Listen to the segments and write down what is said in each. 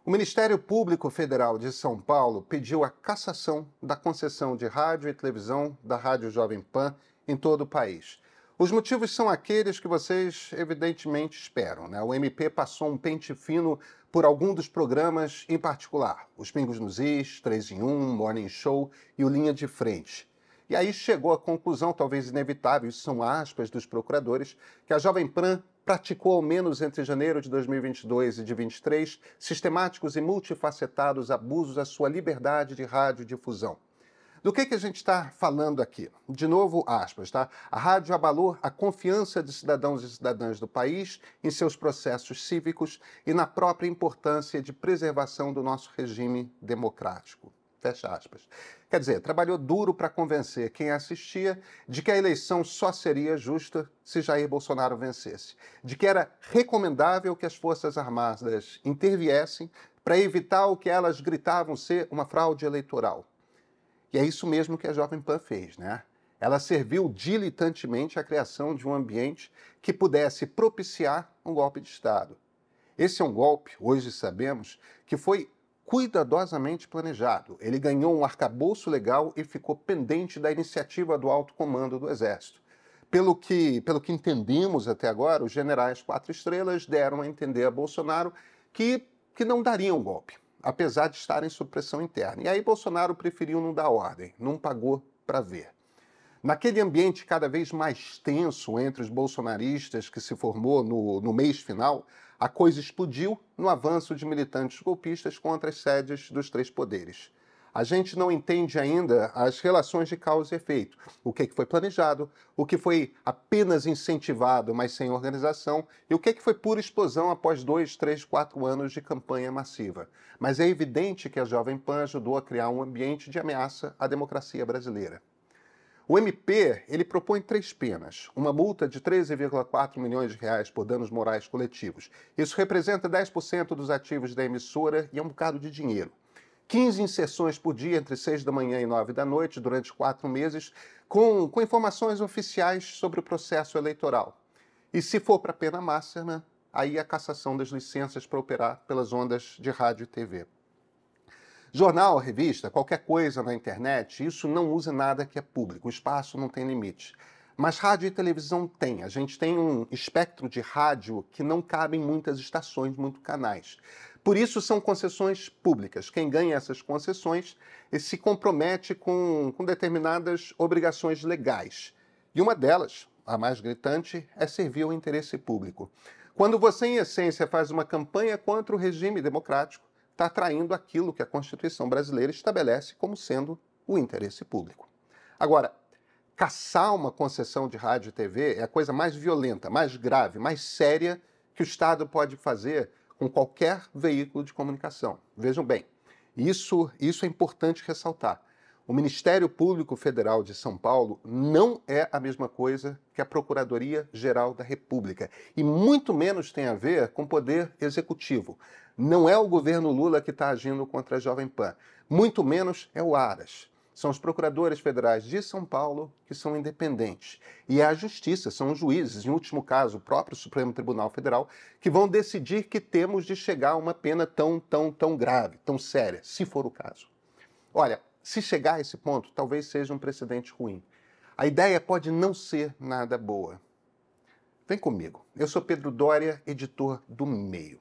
O Ministério Público Federal de São Paulo pediu a cassação da concessão de rádio e televisão da Rádio Jovem Pan em todo o país. Os motivos são aqueles que vocês evidentemente esperam, né? O MP passou um pente fino por algum dos programas em particular, os Pingos nos Is, 3 em 1, Morning Show e o Linha de Frente. E aí chegou à conclusão, talvez inevitável, isso são aspas dos procuradores, que a Jovem Pan praticou ao menos entre janeiro de 2022 e de 2023 sistemáticos e multifacetados abusos à sua liberdade de radiodifusão. Do que a gente está falando aqui? De novo, aspas, tá? A rádio abalou a confiança de cidadãos e cidadãs do país em seus processos cívicos e na própria importância de preservação do nosso regime democrático. Fecha aspas. Quer dizer, trabalhou duro para convencer quem assistia de que a eleição só seria justa se Jair Bolsonaro vencesse, de que era recomendável que as Forças Armadas interviessem para evitar o que elas gritavam ser uma fraude eleitoral. E é isso mesmo que a Jovem Pan fez, né? Ela serviu diletantemente à criação de um ambiente que pudesse propiciar um golpe de Estado. Esse é um golpe, hoje sabemos, que foi cuidadosamente planejado. Ele ganhou um arcabouço legal e ficou pendente da iniciativa do alto comando do Exército. Pelo que entendemos até agora, os generais 4 estrelas deram a entender a Bolsonaro que não dariam golpe, apesar de estarem sob pressão interna. E aí Bolsonaro preferiu não dar ordem, não pagou para ver. Naquele ambiente cada vez mais tenso entre os bolsonaristas que se formou no mês final, a coisa explodiu no avanço de militantes golpistas contra as sedes dos 3 poderes. A gente não entende ainda as relações de causa e efeito, o que foi planejado, o que foi apenas incentivado, mas sem organização, e o que foi pura explosão após 2, 3, 4 anos de campanha massiva. Mas é evidente que a Jovem Pan ajudou a criar um ambiente de ameaça à democracia brasileira. O MP, ele propõe 3 penas, uma multa de 13,4 milhões de reais por danos morais coletivos. Isso representa 10% dos ativos da emissora e é um bocado de dinheiro. 15 inserções por dia entre 6 da manhã e 9 da noite durante 4 meses, com informações oficiais sobre o processo eleitoral. E se for para pena máxima, aí a cassação das licenças para operar pelas ondas de rádio e TV. Jornal, revista, qualquer coisa na internet, isso não usa nada que é público, o espaço não tem limite. Mas rádio e televisão tem. A gente tem um espectro de rádio que não cabe em muitas estações, muitos canais. Por isso são concessões públicas. Quem ganha essas concessões se compromete com determinadas obrigações legais. E uma delas, a mais gritante, é servir ao interesse público. Quando você, em essência, faz uma campanha contra o regime democrático, está traindo aquilo que a Constituição brasileira estabelece como sendo o interesse público. Agora, cassar uma concessão de rádio e TV é a coisa mais violenta, mais grave, mais séria que o Estado pode fazer com qualquer veículo de comunicação. Vejam bem, isso é importante ressaltar. O Ministério Público Federal de São Paulo não é a mesma coisa que a Procuradoria-Geral da República e muito menos tem a ver com o Poder Executivo. Não é o governo Lula que está agindo contra a Jovem Pan, muito menos é o Aras. São os procuradores federais de São Paulo que são independentes. E é a Justiça, são os juízes, em último caso, o próprio Supremo Tribunal Federal, que vão decidir que temos de chegar a uma pena tão grave, tão séria, se for o caso. Olha, se chegar a esse ponto, talvez seja um precedente ruim. A ideia pode não ser nada boa. Vem comigo. Eu sou Pedro Doria, editor do Meio.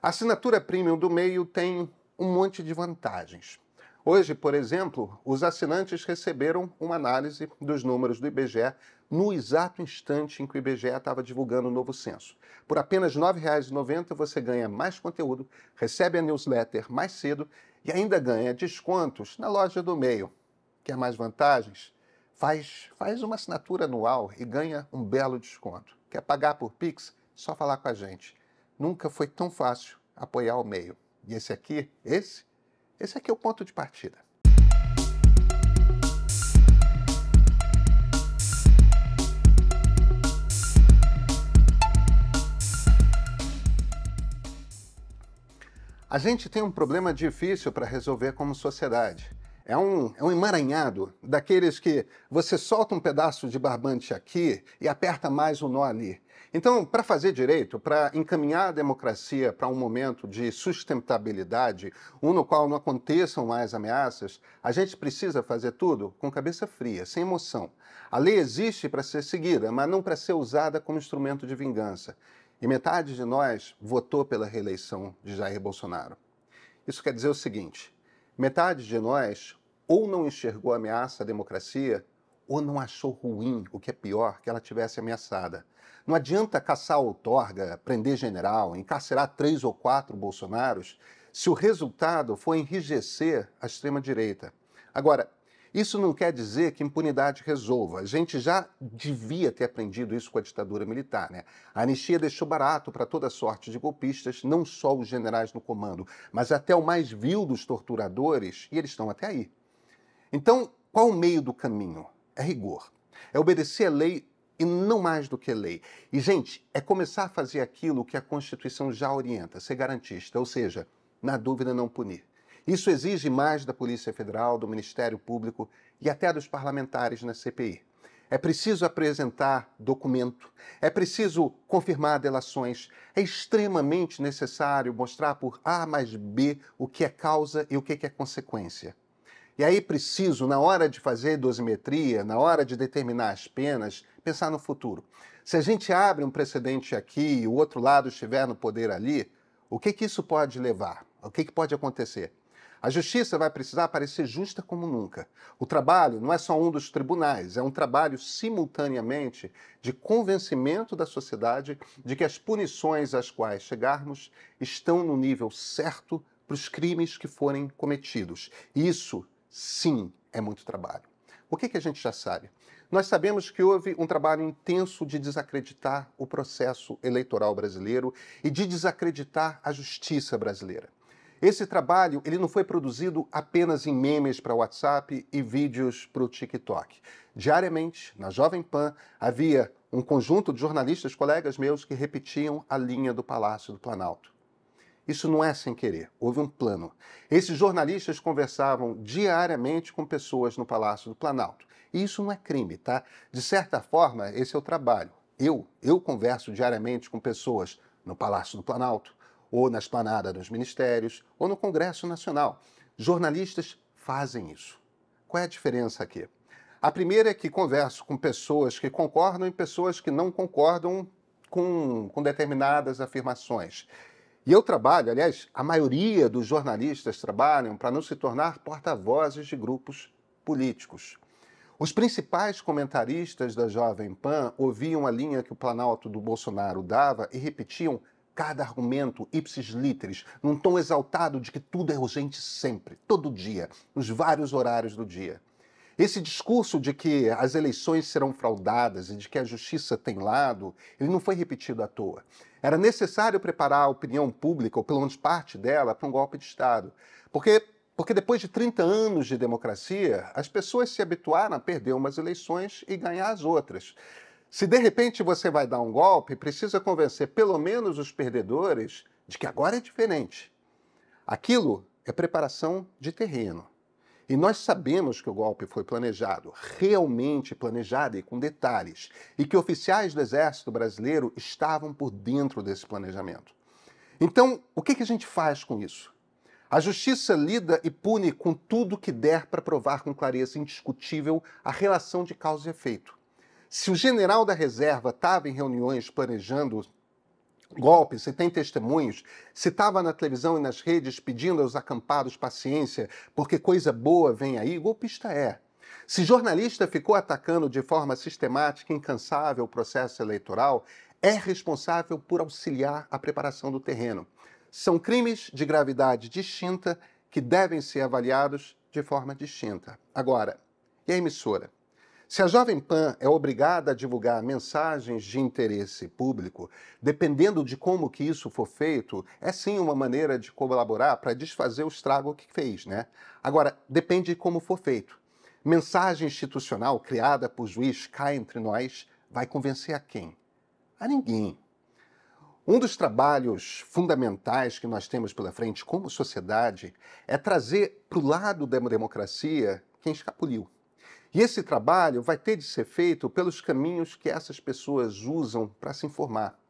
A assinatura premium do Meio tem um monte de vantagens. Hoje, por exemplo, os assinantes receberam uma análise dos números do IBGE no exato instante em que o IBGE estava divulgando o novo censo. Por apenas R$ 9,90 você ganha mais conteúdo, recebe a newsletter mais cedo e ainda ganha descontos na loja do Meio. Quer mais vantagens? Faz uma assinatura anual e ganha um belo desconto. Quer pagar por Pix? Só falar com a gente. Nunca foi tão fácil apoiar o Meio. E esse aqui é o ponto de partida. A gente tem um problema difícil para resolver como sociedade. É um emaranhado daqueles que você solta um pedaço de barbante aqui e aperta mais um nó ali. Então, para fazer direito, para encaminhar a democracia para um momento de sustentabilidade, um no qual não aconteçam mais ameaças, a gente precisa fazer tudo com cabeça fria, sem emoção. A lei existe para ser seguida, mas não para ser usada como instrumento de vingança. E metade de nós votou pela reeleição de Jair Bolsonaro. Isso quer dizer o seguinte: metade de nós ou não enxergou a ameaça à democracia, ou não achou ruim, o que é pior, que ela tivesse ameaçada. Não adianta caçar outorga, prender general, encarcerar 3 ou 4 Bolsonaros, se o resultado for enrijecer a extrema-direita. Agora, isso não quer dizer que impunidade resolva. A gente já devia ter aprendido isso com a ditadura militar, né? A anistia deixou barato para toda sorte de golpistas, não só os generais no comando, mas até o mais vil dos torturadores, e eles estão até aí. Então, qual o meio do caminho? É rigor. É obedecer a lei e não mais do que lei. E, gente, é começar a fazer aquilo que a Constituição já orienta, ser garantista, ou seja, na dúvida não punir. Isso exige mais da Polícia Federal, do Ministério Público e até dos parlamentares na CPI. É preciso apresentar documento, é preciso confirmar delações, é extremamente necessário mostrar por A mais B o que é causa e o que é consequência. E aí preciso, na hora de fazer dosimetria, na hora de determinar as penas, pensar no futuro. Se a gente abre um precedente aqui e o outro lado estiver no poder ali, o que isso pode levar? O que pode acontecer? A justiça vai precisar parecer justa como nunca. O trabalho não é só um dos tribunais, é um trabalho simultaneamente de convencimento da sociedade de que as punições às quais chegarmos estão no nível certo para os crimes que forem cometidos. Isso, sim, é muito trabalho. O que a gente já sabe? Nós sabemos que houve um trabalho intenso de desacreditar o processo eleitoral brasileiro e de desacreditar a justiça brasileira. Esse trabalho ele não foi produzido apenas em memes para WhatsApp e vídeos para o TikTok. Diariamente, na Jovem Pan, havia um conjunto de jornalistas, colegas meus, que repetiam a linha do Palácio do Planalto. Isso não é sem querer, houve um plano. Esses jornalistas conversavam diariamente com pessoas no Palácio do Planalto. E isso não é crime, tá? De certa forma, esse é o trabalho. Eu converso diariamente com pessoas no Palácio do Planalto, ou na esplanada dos ministérios, ou no Congresso Nacional. Jornalistas fazem isso. Qual é a diferença aqui? A primeira é que converso com pessoas que concordam e pessoas que não concordam com determinadas afirmações. E eu trabalho, aliás, a maioria dos jornalistas trabalham para não se tornar porta-vozes de grupos políticos. Os principais comentaristas da Jovem Pan ouviam a linha que o Planalto do Bolsonaro dava e repetiam cada argumento ipsis literis, num tom exaltado de que tudo é urgente sempre, todo dia, nos vários horários do dia. Esse discurso de que as eleições serão fraudadas e de que a justiça tem lado, ele não foi repetido à toa. Era necessário preparar a opinião pública, ou pelo menos parte dela, para um golpe de Estado. Porque depois de 30 anos de democracia, as pessoas se habituaram a perder umas eleições e ganhar as outras. Se de repente você vai dar um golpe, precisa convencer pelo menos os perdedores de que agora é diferente. Aquilo é preparação de terreno. E nós sabemos que o golpe foi planejado, realmente planejado e com detalhes, e que oficiais do Exército Brasileiro estavam por dentro desse planejamento. Então, o que a gente faz com isso? A justiça lida e pune com tudo que der para provar com clareza indiscutível a relação de causa e efeito. Se o general da reserva estava em reuniões planejando golpes, se tem testemunhos, se estava na televisão e nas redes pedindo aos acampados paciência, porque coisa boa vem aí, golpista é. Se jornalista ficou atacando de forma sistemática e incansável o processo eleitoral, é responsável por auxiliar a preparação do terreno. São crimes de gravidade distinta que devem ser avaliados de forma distinta. Agora, e a emissora? Se a Jovem Pan é obrigada a divulgar mensagens de interesse público, dependendo de como que isso for feito, é sim uma maneira de colaborar para desfazer o estrago que fez, né? Agora, depende de como for feito. Mensagem institucional criada por juiz cá entre nós vai convencer a quem? A ninguém. Um dos trabalhos fundamentais que nós temos pela frente como sociedade é trazer para o lado da democracia quem escapuliu. E esse trabalho vai ter de ser feito pelos caminhos que essas pessoas usam para se informar.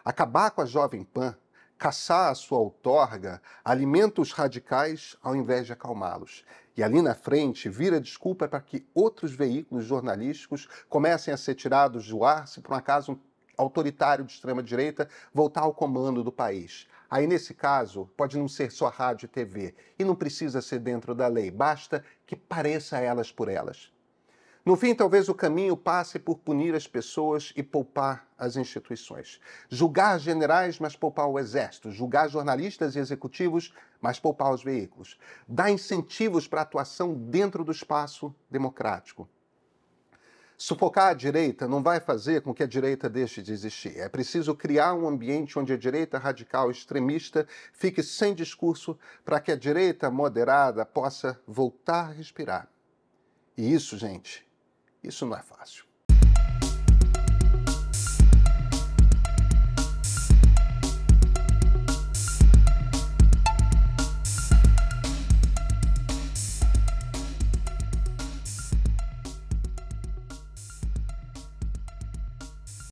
Acabar com a Jovem Pan, caçar a sua outorga, alimenta os radicais ao invés de acalmá-los. E ali na frente vira desculpa para que outros veículos jornalísticos comecem a ser tirados do ar se por um acaso um autoritário de extrema-direita voltar ao comando do país. Aí, nesse caso, pode não ser só rádio e TV, e não precisa ser dentro da lei, basta que pareça elas por elas. No fim, talvez o caminho passe por punir as pessoas e poupar as instituições. Julgar generais, mas poupar o exército. Julgar jornalistas e executivos, mas poupar os veículos. Dar incentivos para a atuação dentro do espaço democrático. Sufocar a direita não vai fazer com que a direita deixe de existir. É preciso criar um ambiente onde a direita radical extremista fique sem discurso para que a direita moderada possa voltar a respirar. E isso, gente, isso não é fácil.